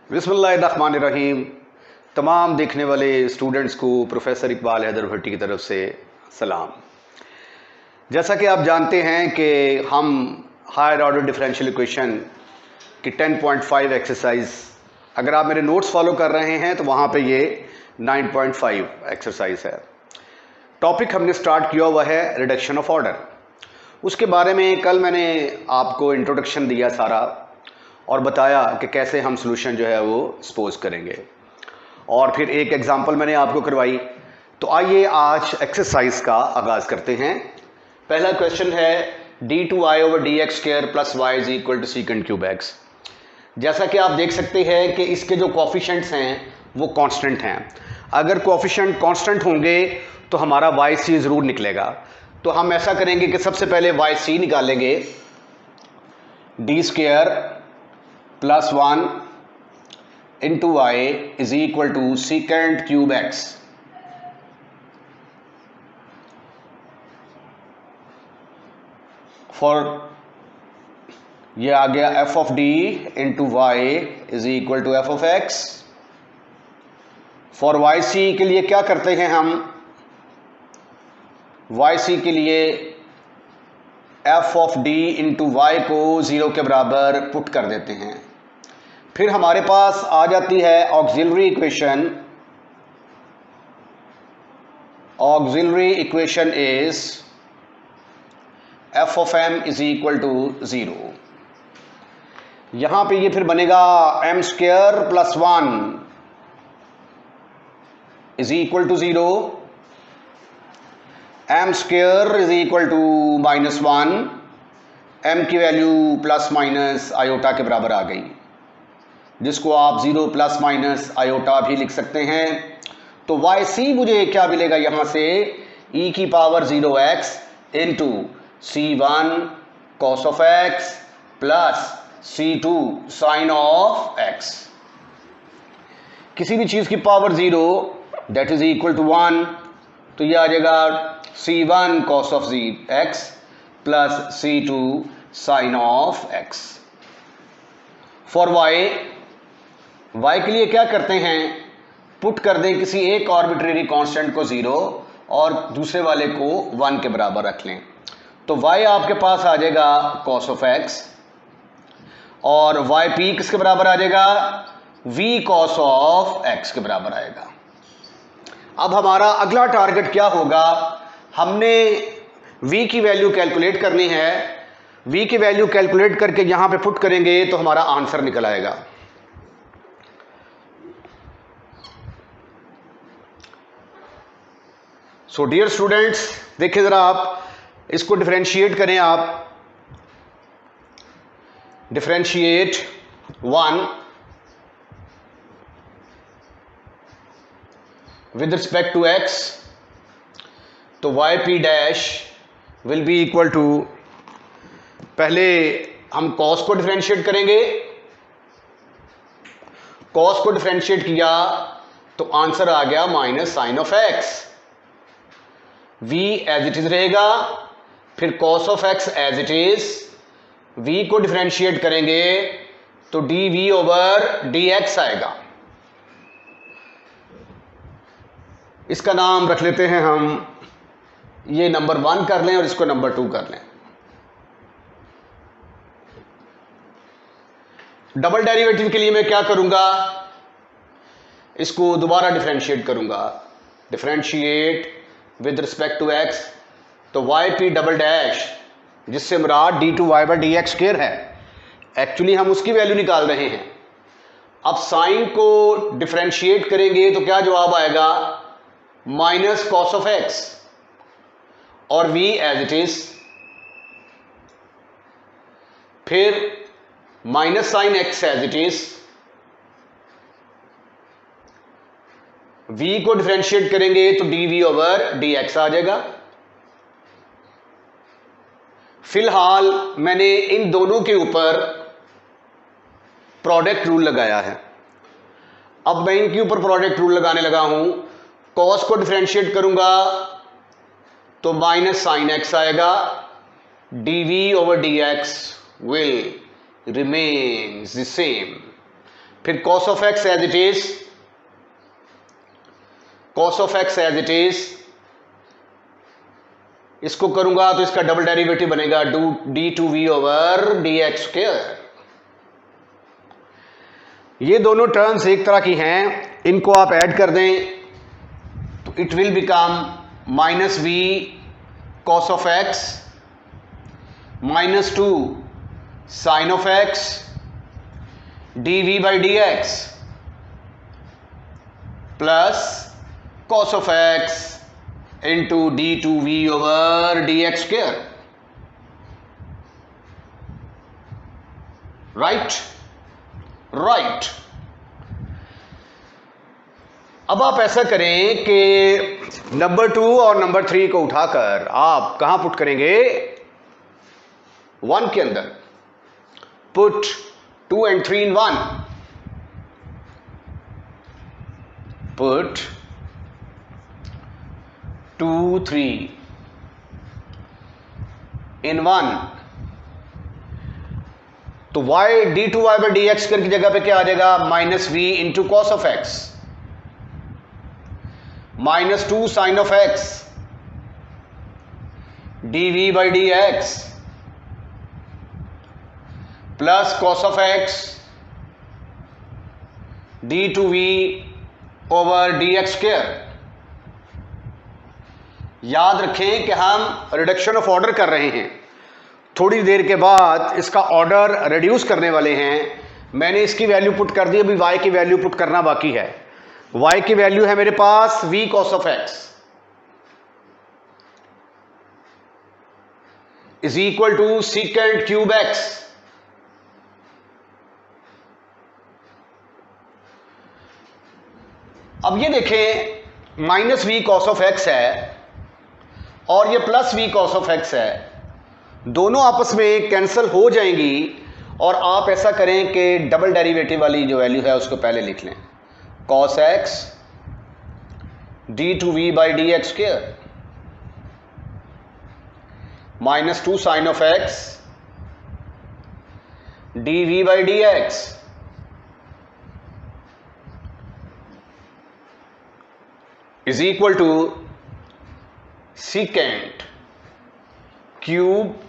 बिस्मिल्लाहिर्रहमानिर्रहीम। तमाम देखने वाले स्टूडेंट्स को प्रोफेसर इकबाल हैदर भट्टी की तरफ से सलाम। जैसा कि आप जानते हैं कि हम हायर ऑर्डर डिफरेंशियल इक्वेशन की 10.5 एक्सरसाइज, अगर आप मेरे नोट्स फॉलो कर रहे हैं तो वहाँ पे ये 9.5 एक्सरसाइज है। टॉपिक हमने स्टार्ट किया हुआ है रिडक्शन ऑफ ऑर्डर। उसके बारे में कल मैंने आपको इंट्रोडक्शन दिया सारा और बताया कि कैसे हम सॉल्यूशन जो है वो सपोज करेंगे, और फिर एक एग्जांपल मैंने आपको करवाई। तो आइए आज एक्सरसाइज का आगाज़ करते हैं। पहला क्वेश्चन है d/(dx² + y = secant cube x। जैसा कि आप देख सकते हैं कि इसके जो कोफिशिएंट्स हैं वो कांस्टेंट हैं। अगर कोफिशिएंट कांस्टेंट होंगे तो हमारा yc ज़रूर निकलेगा। तो हम ऐसा करेंगे कि सबसे पहले yc निकालेंगे, d² + 1 × y = secant cube x। For ये आ गया f of d × y = f of x। For yc के लिए क्या करते हैं हम, yc के लिए f of d × y को 0 के बराबर पुट कर देते हैं। फिर हमारे पास आ जाती है auxiliary equation. Auxiliary equation is f of m = 0। यहां पे ये फिर बनेगा m² + 1 = 0, m² = -1, m की वैल्यू प्लस माइनस आयोटा के बराबर आ गई, जिसको आप 0 ± आयोटा भी लिख सकते हैं। तो yc मुझे क्या मिलेगा यहां से, e⁻0x × c1 cos of x + c2 sin of x। किसी भी चीज की power 0 that is equal to 1, तो ये आ जाएगा c1 cos of x + c2 sin of x। For y के लिए क्या करते हैं, पुट कर दें किसी एक आर्बिट्रेरी कांस्टेंट को 0 और दूसरे वाले को 1 के बराबर रख लें। तो y आपके पास आ जाएगा cos of x और yp किसके बराबर आ जाएगा, v cos of x के बराबर आएगा। अब हमारा अगला टारगेट क्या होगा, हमने v की वैल्यू कैलकुलेट करनी है। v की वैल्यू कैलकुलेट करके यहां पे पुट करेंगे तो हमारा आंसर निकल आएगा। सो डियर स्टूडेंट्स, देखिए जरा आप इसको डिफरेंशिएट करें। आप differentiate 1 with respect to x, तो yp' will be equal to, पहले हम cos को डिफरेंशिएट करेंगे। cos को डिफरेंशिएट किया तो आंसर आ गया -sin of x। v as it is रहेगा, फिर cos of x as it is, v को डिफरेंशिएट करेंगे तो dv/dx आएगा। इसका नाम रख लेते हैं हम, ये नंबर 1 कर लें और इसको नंबर 2 कर लें। डबल डेरिवेटिव के लिए मैं क्या करूंगा, इसको दोबारा डिफरेंशिएट करूंगा। Differentiate with respect to x, तो yp', जिससे मुराद d/(y/dx² है, एक्चुअली हम उसकी वैल्यू निकाल रहे हैं। अब साइन को डिफरेंशिएट करेंगे तो क्या जवाब आएगा, -cos of x और v एज इट इज, फिर -sin x as it is, v को डिफरेंशिएट करेंगे तो dv/dx आ जाएगा। फिलहाल मैंने इन दोनों के ऊपर प्रोडक्ट रूल लगाया है। अब मैं इनके ऊपर प्रोडक्ट रूल लगाने लगा हूं। cos को डिफरेंशिएट करूंगा तो -sin x आएगा, dv/dx will remains the same. फिर cos of x as it is, cos of x as it is, इसको करूंगा तो इसका डबल डेरिवेटिव बनेगा d2v ओवर dx स्क्वायर। ये दोनों टर्म्स एक तरह की हैं, इनको आप ऐड कर दें तो it will become minus v cos of x minus 2 sin of x dv by dx plus cos of x into d2v over dx square, right? right. अब आप ऐसा करें कि नंबर 2 और नंबर 3 को उठाकर आप कहां पुट करेंगे, 1 के अंदर, put 2 and 3 in 1, put 2 3 in 1, तो y d2y by dx की जगह पे क्या आ जाएगा, minus v into cos of x minus 2 sine of x dv by dx plus cos of x d2v over dx square. याद रखें कि हम रिडक्शन ऑफ ऑर्डर कर रहे हैं, थोड़ी देर के बाद इसका ऑर्डर रिड्यूस करने वाले हैं। मैंने इसकी वैल्यू पुट कर दी, अभी y की वैल्यू पुट करना बाकी है। y की वैल्यू है मेरे पास v cos of x is equal to secant cube x। अब ये देखें, minus v cos of x है और ये plus v cos of x है, दोनों आपस में कैंसिल हो जाएंगी और आप ऐसा करें कि डबल डेरिवेटिव वाली जो वैल्यू है उसको पहले लिख लें, cos x d2v by dx square minus 2 sine of x dv by dx is equal to secant cube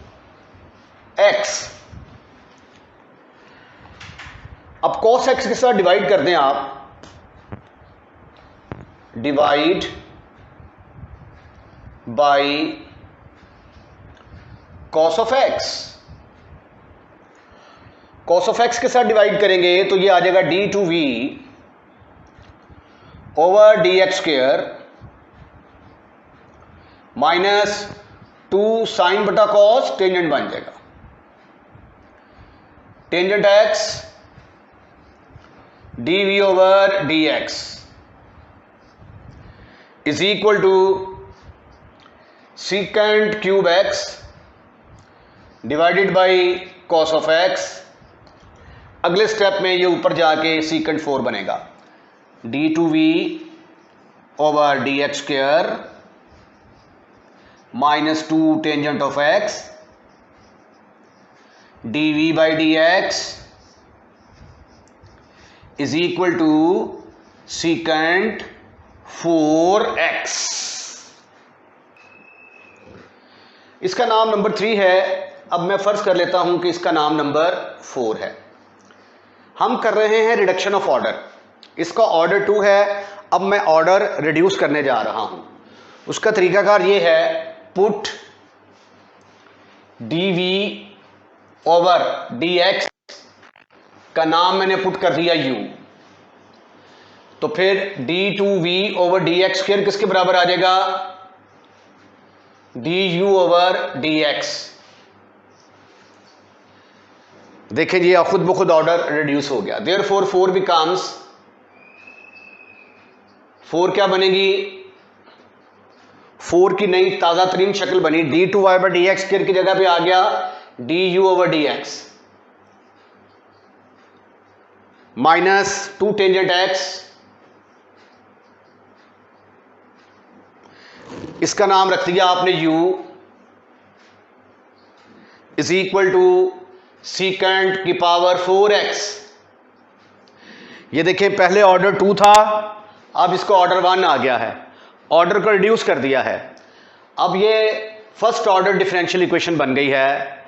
x। अब cos x के साथ डिवाइड कर दें आप, divide by cos of x, cos of x के साथ डिवाइड करेंगे तो ये आ जाएगा d2v over dx square minus 2 sine बटा कॉस, टेंजेंट बन जाएगा, tangent x dv over dx is equal to secant cube x divided by cos of x। अगले स्टेप में ये ऊपर जाके secant 4 बनेगा, d2v over dx square minus 2 tangent of x dv by dx is equal to secant 4x। इसका नाम number 3 है। अब मैं फर्ज कर लेता हूं कि इसका नाम नंबर 4 है। हम कर रहे हैं रिडक्शन ऑफ ऑर्डर, इसका ऑर्डर 2 है। अब मैं ऑर्डर रिड्यूस करने जा रहा हूं। उसका तरीकाकार ये है, पुट dv ओवर dx का नाम मैंने पुट कर दिया u, तो फिर d2v ओवर dx स्क्वायर किसके बराबर आ जाएगा, du ओवर dx। देखें जी, खुद ब खुद ऑर्डर रिड्यूस हो गया। देयरफॉर 4 बिकम्स, 4 क्या बनेगी, 4 की नई ताजा तरीन शक्ल बनी, d2y by dx स्क्वायर की जगह पे आ गया du over dx minus 2 tangent x, इसका नाम रख दिया आपने u, is equal to secant की पावर 4x। ये देखें पहले ऑर्डर 2 था, अब इसको ऑर्डर 1 आ गया है, ऑर्डर को रिड्यूस कर दिया है। अब ये फर्स्ट ऑर्डर डिफरेंशियल इक्वेशन बन गई है,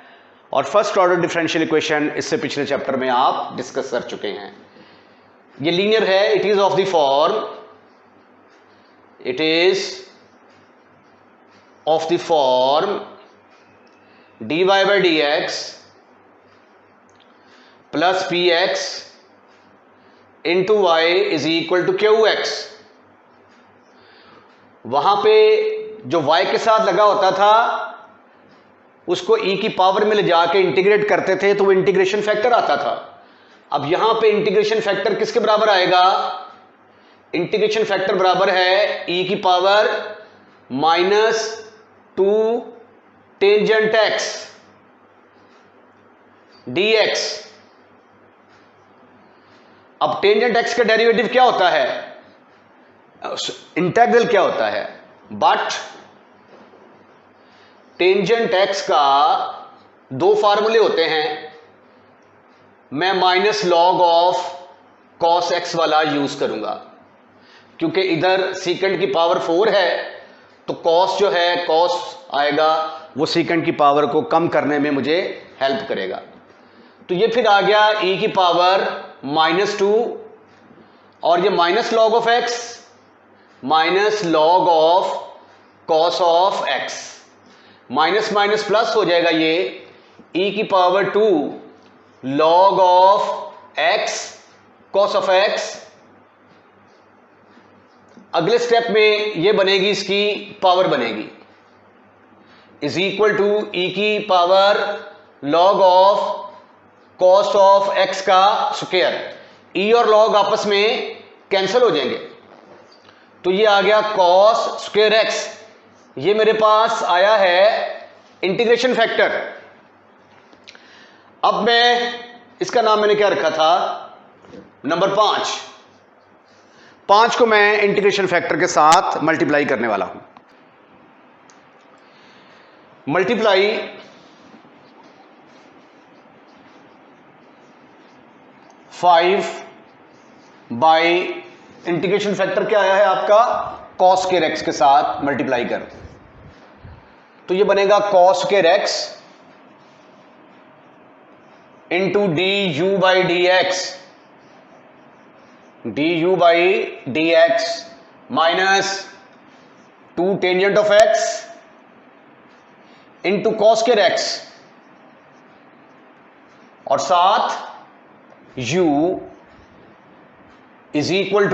और फर्स्ट ऑर्डर डिफरेंशियल इक्वेशन इससे पिछले चैप्टर में आप डिस्कस कर चुके हैं। ये लीनियर है, it is of the form, it is of the form dy by dx plus px into y is equal to qx। वहां पे जो y के साथ लगा होता था उसको e की पावर में ले जाके इंटीग्रेट करते थे तो वो इंटीग्रेशन फैक्टर आता था। अब यहां पे इंटीग्रेशन फैक्टर किसके बराबर आएगा? इंटीग्रेशन फैक्टर बराबर है e की पावर -2 टेंजेंट x dx। अब टेंजेंट x का डेरिवेटिव क्या होता है? इंटेग्रल क्या होता है? बट टेंजेंट x का दो फार्मूले होते हैं, मैं minus log of cos x वाला यूज करूंगा, क्योंकि इधर सीकेंड की पावर 4 है तो कॉस जो है कॉस आएगा, वो सीकेंड की पावर को कम करने में मुझे हेल्प करेगा। तो ये फिर आ गया e की पावर -2 और ये minus log of x minus log of cos of x, minus minus plus हो जाएगा, ये e की power 2 log of x cos of x। अगले स्टेप में ये बनेगी, इसकी पावर बनेगी, इज इक्वल टू e की power log of cos of x का स्क्वायर। e और लॉग आपस में कैंसिल हो जाएंगे, तो ये आ गया कॉस स्क्वायर x। ये मेरे पास आया है इंटीग्रेशन फैक्टर। अब मैं इसका नाम मैंने क्या रखा था? नंबर 5 को मैं इंटीग्रेशन फैक्टर के साथ मल्टीप्लाई करने वाला हूं। मल्टीप्लाई 5 बाई इंटीग्रेशन फैक्टर क्या आया है आपका? कॉस स्क्वायर एक्स के साथ मल्टीप्लाई कर, तो ये बनेगा cos square x into d u by d x, d u by d x minus 2 tangent of x into cos square x और साथ u is equal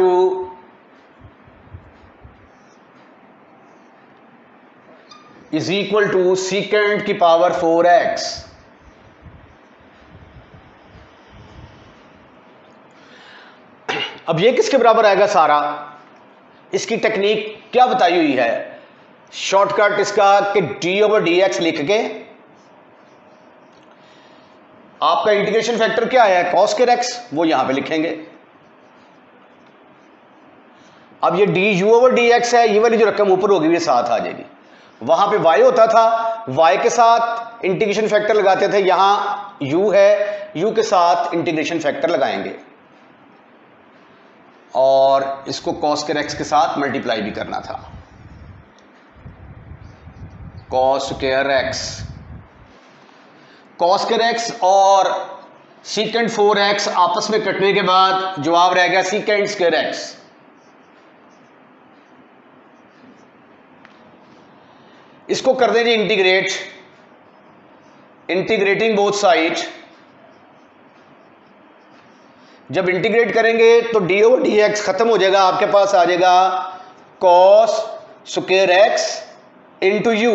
to secant की power 4x। अब ये किसके बराबर आएगा सारा? इसकी टेक्निक क्या बताई हुई है? शॉर्टकट इसका कि d/dx लिख के आपका इंटीग्रेशन फैक्टर क्या आया है? कॉस स्क्वायर x, वो यहां पे लिखेंगे। अब ये du/dx है, ये वाली जो रकम ऊपर होगी ये साथ आ जाएगी। वहां पे y होता था, y के साथ इंटीग्रेशन फैक्टर लगाते थे, यहां u है, u के साथ इंटीग्रेशन फैक्टर लगाएंगे और इसको कॉस स्क्वायर x के साथ मल्टीप्लाई भी करना था। कॉस स्क्वायर x और सीकेंड 4x आपस में कटने के बाद जवाब रह गया सीकेंड स्क्वायर x। इसको कर देंगे इंटीग्रेट, इंटीग्रेटिंग बोथ साइड। जब इंटीग्रेट करेंगे तो d/dx खत्म हो जाएगा, आपके पास आ जाएगा cos square x into u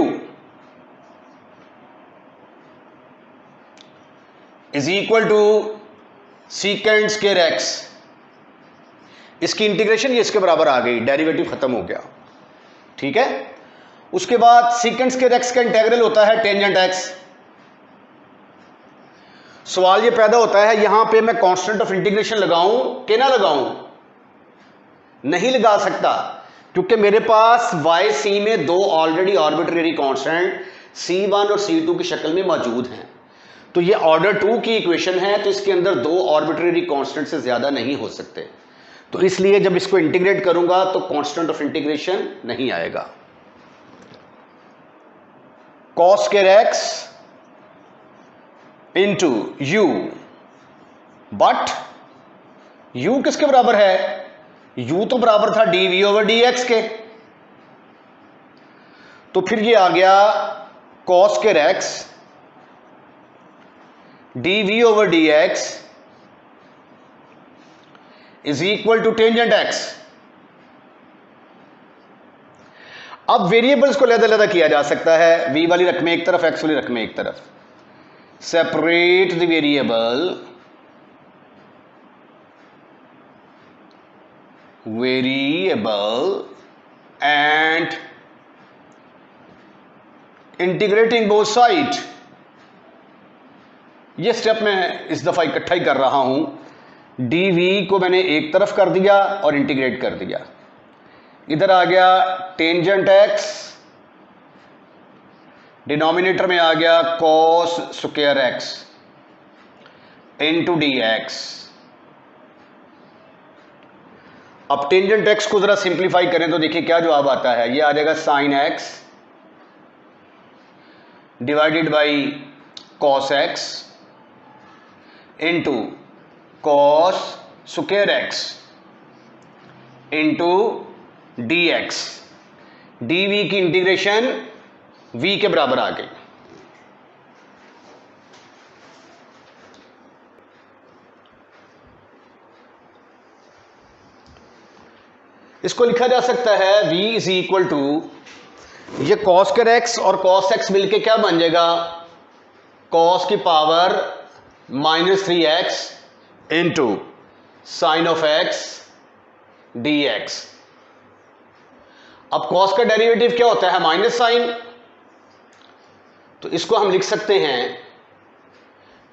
is equal to secant square x। इसकी इंटीग्रेशन ये इसके बराबर आ गई, डेरिवेटिव खत्म हो गया, ठीक है। उसके बाद सीकेंड स्क्वायर x का इंटीग्रल होता है टेंजेंट x। सवाल ये पैदा होता है यहां पे मैं कांस्टेंट ऑफ इंटीग्रेशन लगाऊं कि ना लगाऊं? नहीं लगा सकता, क्योंकि मेरे पास y c में दो ऑलरेडी आर्बिट्रेरी कांस्टेंट c1 और c2 की शक्ल में मौजूद हैं। तो ये ऑर्डर 2 की इक्वेशन है, तो इसके अंदर दो आर्बिट्रेरी कांस्टेंट से ज्यादा नहीं हो सकते, तो इसलिए जब इसको इंटीग्रेट करूंगा तो कांस्टेंट ऑफ इंटीग्रेशन नहीं आएगा। cos square x into u, but u किसके बराबर है? u तो बराबर था dv ओवर dx के, तो फिर ये आ गया cos square x dv over dx is equal to tangent x। अब वेरिएबल्स को अलग-अलग किया जा सकता है, v वाली रकमें एक तरफ, x वाली रकमें एक तरफ। Separate the variable and integrating both side. ये स्टेप मैं इस दफा इकट्ठा ही कर रहा हूं। dv को मैंने एक तरफ कर दिया और इंटीग्रेट कर दिया, इधर आ गया टेंजेंट x, डिनोमिनेटर में आ गया cos square x into dx। अब टेंजेंट x को जरा सिंप्लीफाई करें तो देखिए क्या जवाब आता है। ये आ जाएगा sin x divided by cos x into cos square x into dx। dv की इंटीग्रेशन v के बराबर आ गई। इसको लिखा जा सकता है v इज इक्वल टू, ये cos स्क्वायर x और cos x मिलके क्या बन जाएगा? cos की power -3x into sine of x dx। अब cos का डेरिवेटिव क्या होता है? माइनस साइन, तो इसको हम लिख सकते हैं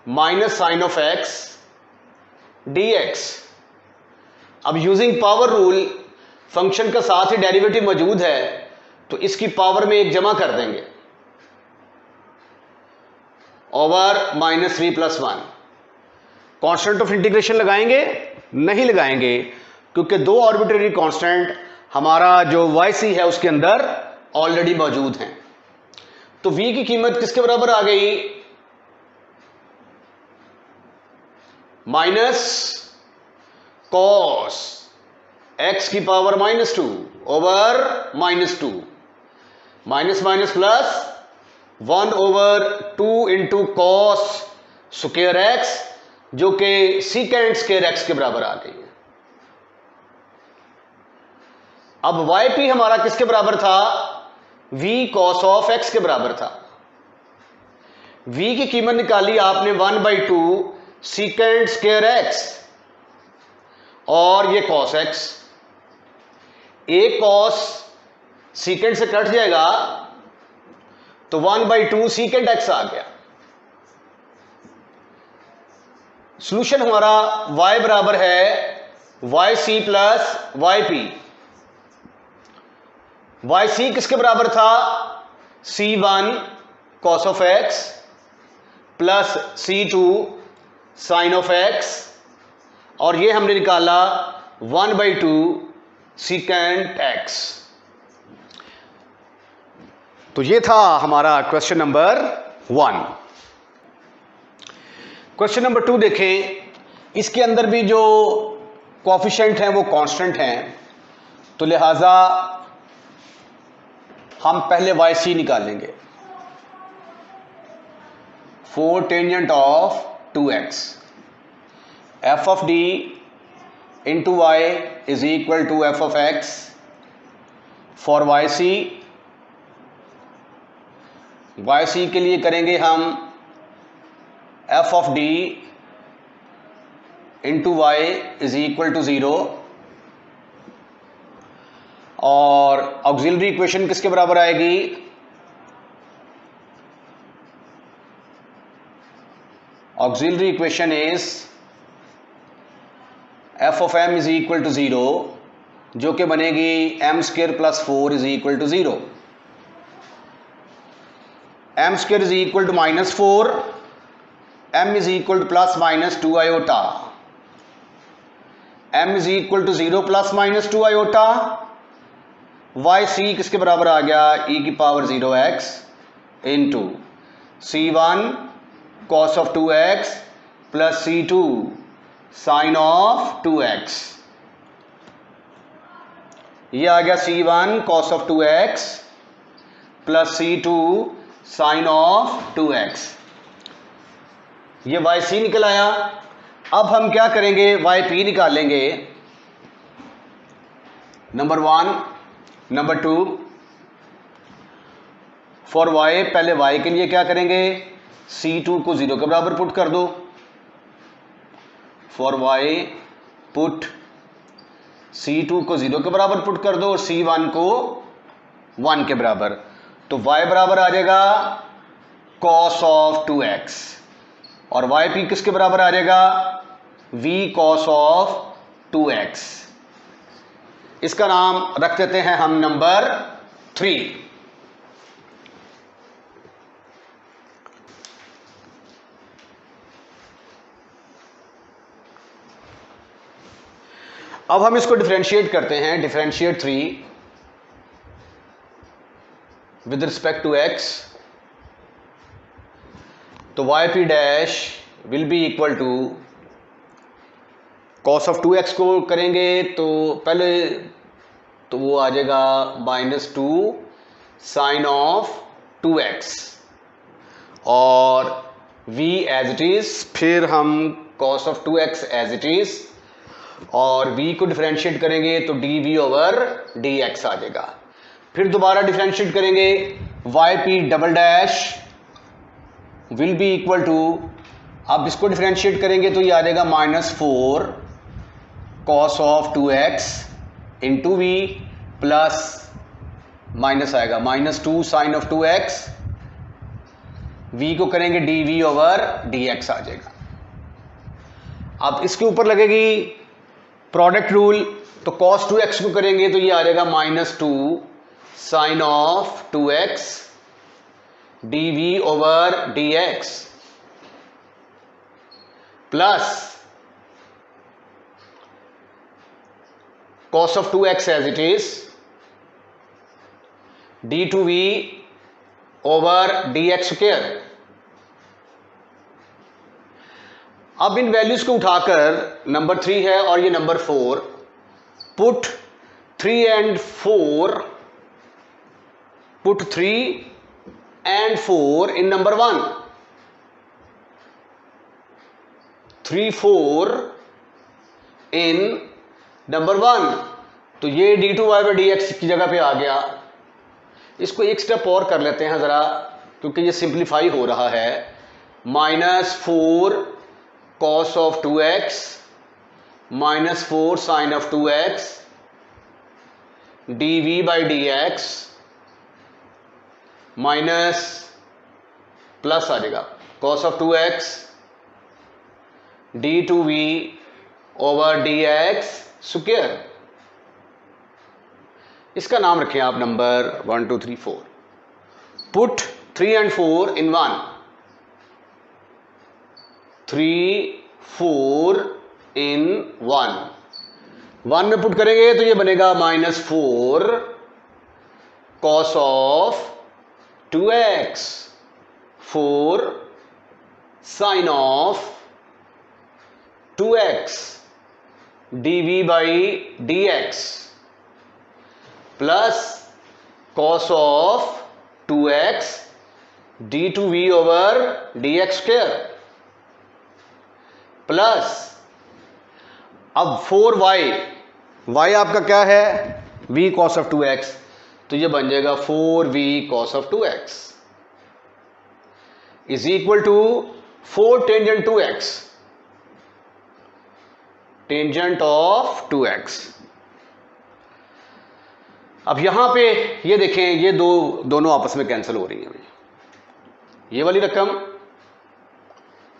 minus sine of x dx। अब यूजिंग पावर रूल, फंक्शन का साथ ही डेरिवेटिव मौजूद है तो इसकी पावर में एक जमा कर देंगे ओवर -3 + 1। कांस्टेंट ऑफ इंटीग्रेशन लगाएंगे? नहीं लगाएंगे, क्योंकि दो आर्बिट्रेरी कांस्टेंट हमारा जो yc है उसके अंदर ऑलरेडी मौजूद हैं। तो v की कीमत किसके बराबर आ गई? माइनस cos x की power -2 over -2, minus minus plus 1 over 2 into cos square x, जो कि सीकेंट स्क्वायर x के बराबर आ गई है। अब yp हमारा किसके बराबर था? v cos ऑफ x के बराबर था। v की कीमत निकाली आपने 1/2 सीकेंट स्क्वायर x और ये cos x। एक cos सीकेंट से कट जाएगा तो 1/2 सीकेंट x आ गया। सॉल्यूशन हमारा y बराबर है yc प्लस yp। yc किसके बराबर था? c1 cos of x plus c2 sine of x, और ये हमने निकाला 1/2 सीकेंट x। तो ये था हमारा क्वेश्चन नंबर 1। क्वेश्चन नंबर 2 देखें। इसके अंदर भी जो कोएफिशिएंट हैं वो कांस्टेंट हैं, तो लिहाजा हम पहले yc निकालेंगे। 4 tangent of 2x, f of d into y is equal to f of x for yc के लिए करेंगे हम f of d into y is equal to 0, और ऑक्सिलरी इक्वेशन किसके बराबर आएगी? Auxiliary equation is f of m is equal to 0, जो कि बनेगी m² + 4 is equal to 0। m² is equal to -4, m is equal to plus minus 2 iota, m is equal to 0 plus minus 2 iota, y c किसके बराबर आ गया, e की पावर 0x into c1 cos of 2x plus c2 sine of 2x। ये आ गया c1 cos of 2x plus c2 sine of 2x। ये yc निकल आया। अब हम क्या करेंगे, yp निकालेंगे, नंबर 1, नंबर 2 फॉर y। पहले y के लिए क्या करेंगे, c2 को 0 के बराबर पुट कर दो, फॉर y पुट c2 को 0 के बराबर पुट कर दो और c1 को 1 के बराबर, तो y बराबर आ जाएगा cos ऑफ 2x और yp किसके बराबर आ जाएगा, v cos ऑफ 2x। इसका नाम रख देते हैं हम नंबर 3। अब हम इसको डिफरेंशिएट करते हैं, differentiate 3 with respect to x, तो yp dash will be equal to cos of 2x को करेंगे तो पहले तो वो आ जाएगा -2 साइन ऑफ 2x और v एज इट इज, फिर हम cos of 2x as it is और v को डिफरेंशिएट करेंगे तो dv ओवर dx आ जाएगा। फिर दोबारा डिफरेंशिएट करेंगे, yp double dash will be equal to, अब इसको डिफरेंशिएट करेंगे तो ये आ जाएगा -4 cos of 2x into v plus minus आएगा -2 साइन ऑफ 2x, v को करेंगे dv ओवर dx आ जाएगा। अब इसके ऊपर लगेगी प्रोडक्ट रूल, तो cos 2x को करेंगे तो ये आ जाएगा -2 sine of 2x dv over dx plus cos of 2x as it is d2v over dx square. अब इन वैल्यूज को उठाकर नंबर 3 है और ये number 4, put 3 and 4, put 3 and 4 in number 1, 3 4 in number 1, तो ये d2y/dx की जगह पे आ गया। इसको एक स्टेप और कर लेते हैं ज़रा, क्योंकि ये सिंप्लीफाई हो रहा है। -4 cos of 2x -4 sine of 2x dv/dx minus plus आ जाएगा cos of 2x d2v over dx square. इसका नाम रखें आप number 1 2 3 4। Put 3 and 4 in 1, 3 4 in 1 में पुट करेंगे तो ये बनेगा -4 cos of 2x 4 sine of 2x dv/dx plus cos of 2x d2v over dx square plus अब 4y आपका क्या है, v cos ऑफ 2x, तो ये बन जाएगा 4v cos of 2x is equal to 4 tangent 2x, tangent of 2x। अब यहां पे ये देखें, ये दोनों आपस में कैंसिल हो रही हैं। ये वाली रकम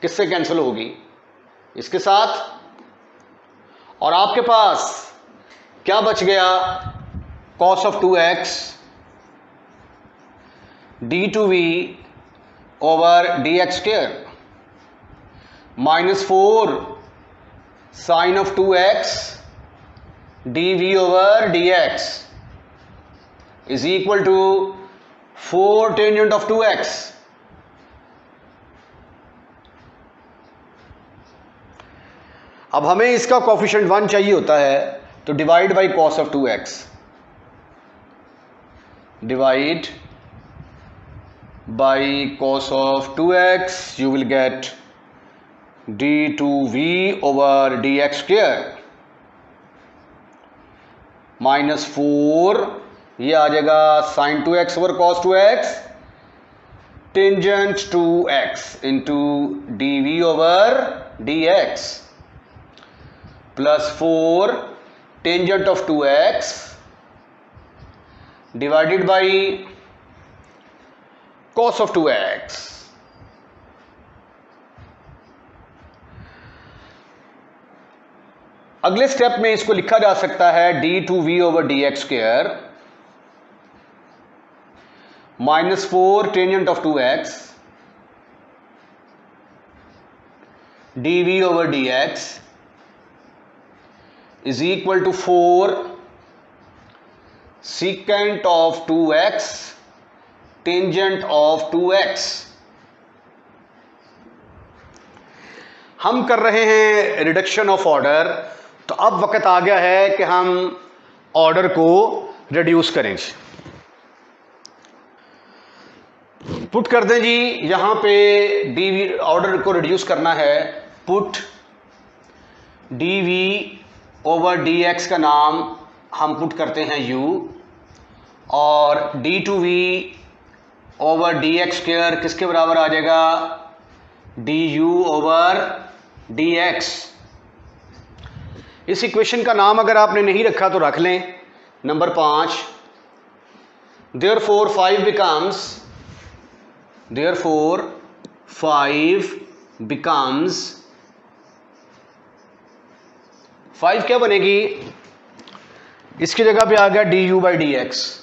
किससे कैंसिल होगी, इसके साथ, और आपके पास क्या बच गया, cos of 2x d2v over dx square -4 sin of 2x dv over dx is equal to 4 tangent of 2x. अब हमें इसका कोफिशिएंट 1 चाहिए होता है, तो divide by cos of 2x, divide by cos of 2x, you will get d2v over dx square -4, ये आ जाएगा sin 2x over cos 2x tangent 2x into dv over dx plus 4 tangent of 2x divided by cos of 2x. अगले step में इसको लिखा जा सकता है d2v over dx square -4 tangent of 2x dv over dx is equal to 4 secant of 2x tangent of 2x. हम कर रहे हैं रिडक्शन ऑफ ऑर्डर, तो अब वक्त आ गया है कि हम ऑर्डर को रिड्यूस करें. पुट कर दें जी, यहां पे डीवी ऑर्डर को रिड्यूस करना है. पुट डीवी ओवर डीएक्स का नाम हम पुट करते हैं u, और d2v over D x square किसके बराबर आ जाएगा, D you over D x. इस इक्वेशन का नाम अगर आपने नहीं रखा तो रख लें. नंबर 5, देयरफॉर 5 बिकम्स 5 क्या बनेगी, इसकी जगह पे आ गया d u by d x.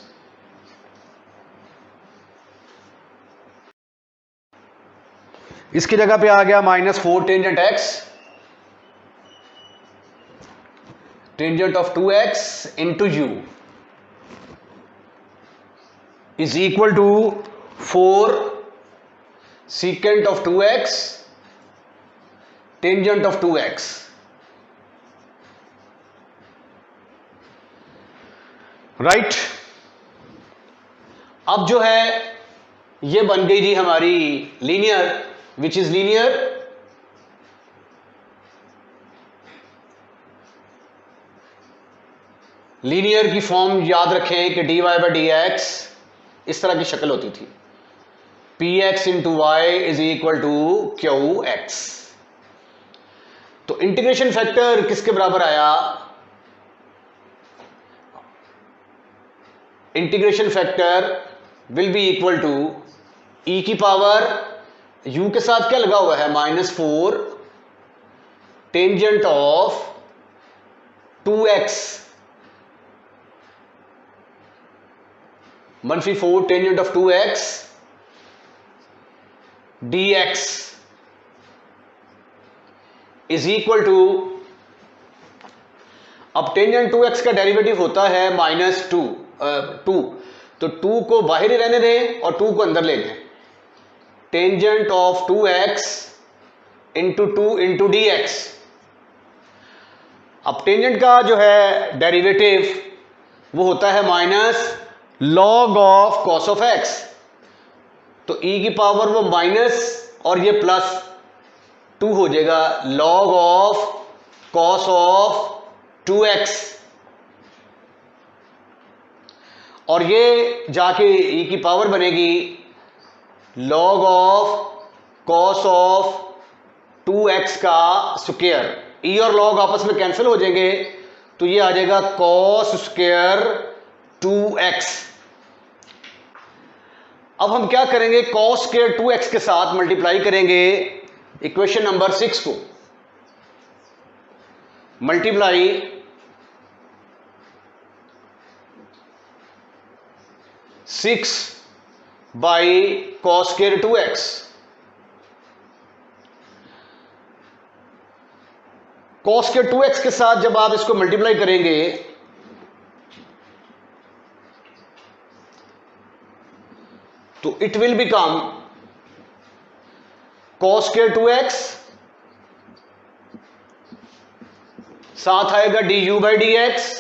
इसकी जगह पे आ गया -4 tangent x tangent of 2x into u is equal to 4 secant of 2x tangent of 2x. Right. अब जो है ये बन गई जी हमारी linear, which is linear. Linear की फॉर्म याद रखें कि dy बाई dx इस तरह की शक्ल होती थी. px into y is equal to q x. तो इंटीग्रेशन फैक्टर किसके बराबर आया, integration factor will be equal to e की पावर u के साथ क्या लगा हुआ है, -4 tangent of 2x, -4 tangent of 2x dx is equal to, अब टेंजेंट 2x का डेरिवेटिव होता है -2, तो 2 को बाहर ही रहने दें और 2 को अंदर ले लें. Tangent of 2x into 2 into D x. अब टेंजेंट का जो है डेरिवेटिव वो होता है minus log of cos of x. तो e की पावर वो माइनस और ये प्लस 2 हो जाएगा, log of cos of 2x, और ये जाके e की पावर बनेगी log of cos of 2x का स्क्वायर. e और लॉग आपस में कैंसिल हो जाएंगे, तो ये आ जाएगा कॉस स्क्वायर 2x. अब हम क्या करेंगे, कॉस स्क्वायर 2x के साथ मल्टीप्लाई करेंगे इक्वेशन नंबर 6 को. Multiply six by cos square 2x. cos के 2x के साथ जब आप इसको मल्टीप्लाई करेंगे तो इट विल बिकम cos के 2x, साथ आएगा du by dx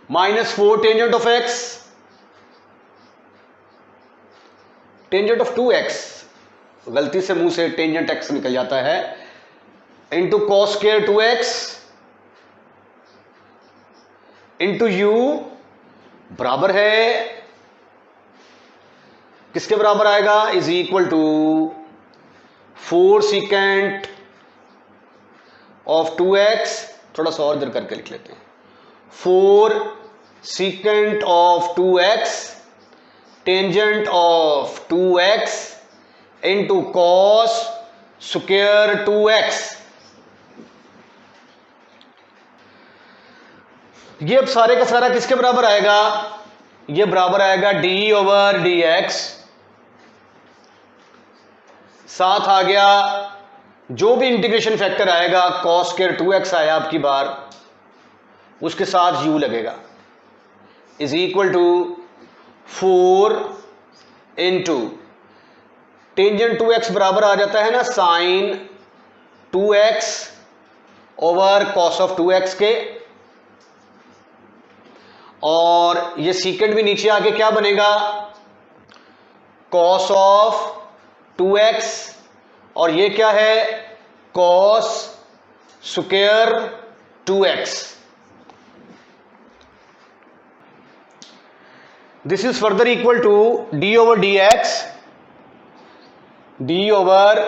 -4 tangent of x, tangent of 2x, गलती से मुंह से टेंजेंट x निकल जाता है, into cos square 2x into u बराबर है, किसके बराबर आएगा, is equal to 4 secant of 2x, थोड़ा सा और इधर करके लिख लेते हैं, 4 secant of 2x tangent of 2x into cos square 2x। ये अब सारे का सारा किसके बराबर आएगा, ये बराबर आएगा d ओवर dx, साथ आ गया जो भी इंटीग्रेशन फैक्टर आएगा कॉस स्क्वायर 2x आया आपकी बार, उसके साथ u लगेगा, is equal to 4 into tangent 2x बराबर आ जाता है ना sign 2x over cos of 2x के, और ये सीकेंट भी नीचे आके क्या बनेगा, कॉस ऑफ 2x, और ये क्या है, cos square 2x। This is further equal to d over dx, d over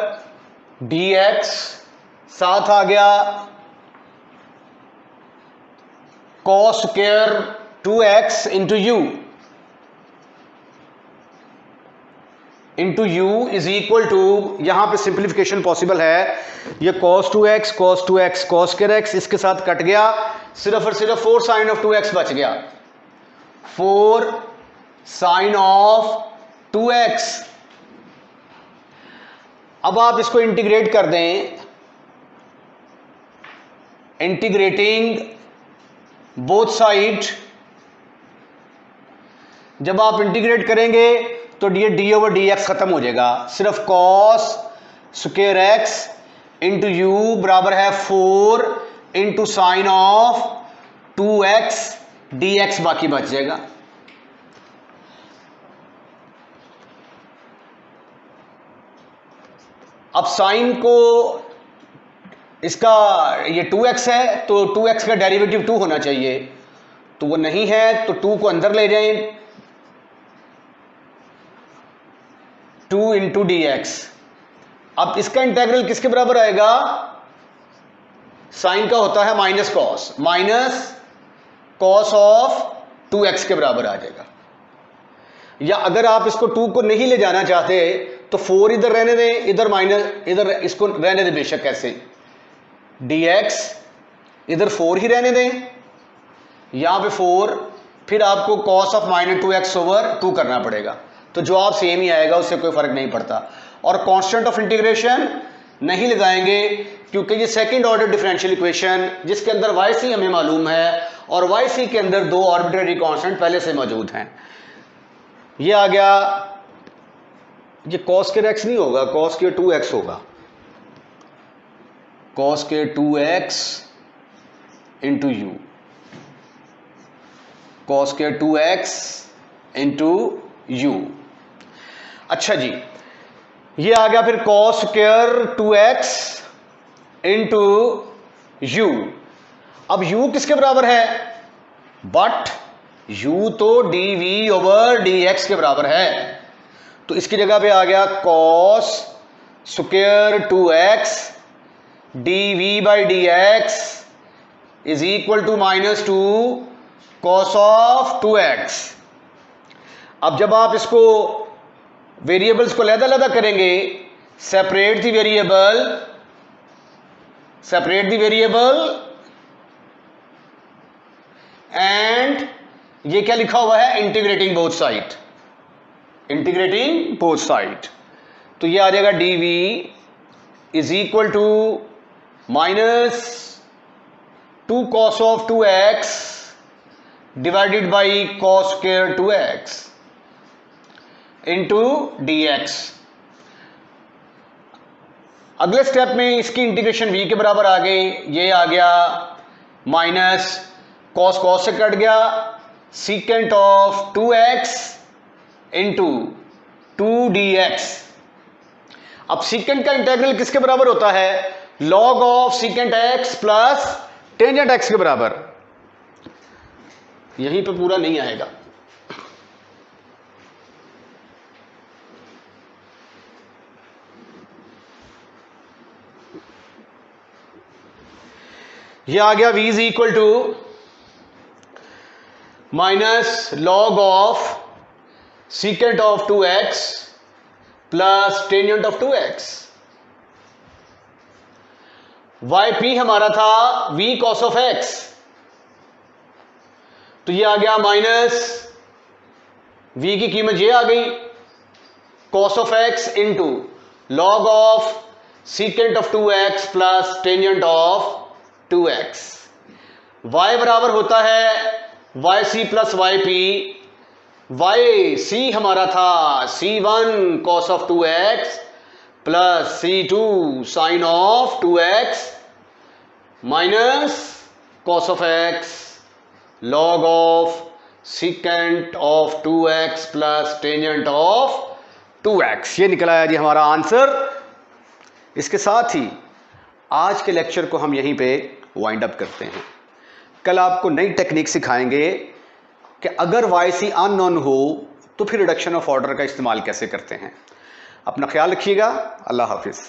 dx, साथ आ गया cos square 2x into u is equal to, यहां पे सिंप्लीफिकेशन पॉसिबल है, ये cos 2x cos 2x cos square x इसके साथ cut गया, सिर्फ और सिर्फ 4 साइन ऑफ 2x बच गया, 4 साइन ऑफ 2x। अब आप इसको इंटीग्रेट कर दें, इंटीग्रेटिंग बोथ साइड, जब आप इंटीग्रेट करेंगे तो ये d ओवर dx खत्म हो जाएगा, सिर्फ cos square x into you बराबर है 4 into sine of 2x dx बाकी बच जाएगा। अब साइन को इसका ये 2x है तो 2x का डेरिवेटिव 2 होना चाहिए, तो वो नहीं है तो 2 को अंदर ले जाएं, 2 इंटू dx। अब इसका इंटेग्रल किसके बराबर आएगा, साइन का होता है माइनस कॉस ऑफ 2x के बराबर आ जाएगा। या अगर आप इसको 2 को नहीं ले जाना चाहते तो 4 इधर रहने दें, इधर माइनस, इधर इसको रहने दें बेशक ऐसे, dx इधर 4 ही रहने दें, यहां पे 4, फिर आपको cos of minus 2x over 2 करना पड़ेगा, तो जवाब सेम ही आएगा, उससे कोई फर्क नहीं पड़ता। और कांस्टेंट ऑफ इंटीग्रेशन नहीं लगाएंगे क्योंकि ये सेकंड ऑर्डर डिफरेंशियल इक्वेशन जिसके अंदर yc हमें मालूम है और yc के अंदर 2 आर्बिट्रेरी कांस्टेंट पहले से मौजूद हैं। ये आ गया, ये cos के x नहीं होगा, cos के 2x होगा, cos के 2x इंटू यू, cos के 2x इंटू यू। अच्छा जी, ये आ गया फिर cos square 2x into you. अब u किसके बराबर है, बट u तो dv ओवर dx के बराबर है, तो इसकी जगह पे आ गया cos square 2x dv by dx is equal to -2 cos of 2x। अब जब आप इसको वेरिएबल्स को अलग-अलग करेंगे, सेपरेट द वेरिएबल एंड ये क्या लिखा हुआ है, इंटीग्रेटिंग बोथ साइड, तो ये आ जाएगा dv is equal to minus 2 cos of 2x divided by cos square 2x into dx। अगले स्टेप में इसकी इंटीग्रेशन v के बराबर आ गई, ये आ गया माइनस cos cos से कट गया secant of 2x into 2dx। अब सीकेंट का इंटीग्रल किसके बराबर होता है? log of secant x plus tangent x के बराबर। यहीं पे पूरा नहीं आएगा, ये आ गया v is equal to minus log of secant of 2x plus tangent of 2x। yp हमारा था v cos ऑफ x, तो ये आ गया माइनस v की कीमत ये आ गई cos of x into log of secant of 2x plus tangent of 2x। y बराबर होता है yc प्लस yp। yc हमारा था c1 cos of 2x plus c2 sine of 2x minus cos of x log of secant of 2x plus tangent of 2x। ये निकला है जी हमारा answer. इसके साथ ही आज के लेक्चर को हम यहीं पे वाइंड अप करते हैं। कल आपको नई टेक्निक सिखाएंगे कि अगर yc अननोन हो तो फिर रिडक्शन ऑफ ऑर्डर का इस्तेमाल कैसे करते हैं। अपना ख्याल रखिएगा। अल्लाह हाफिज़।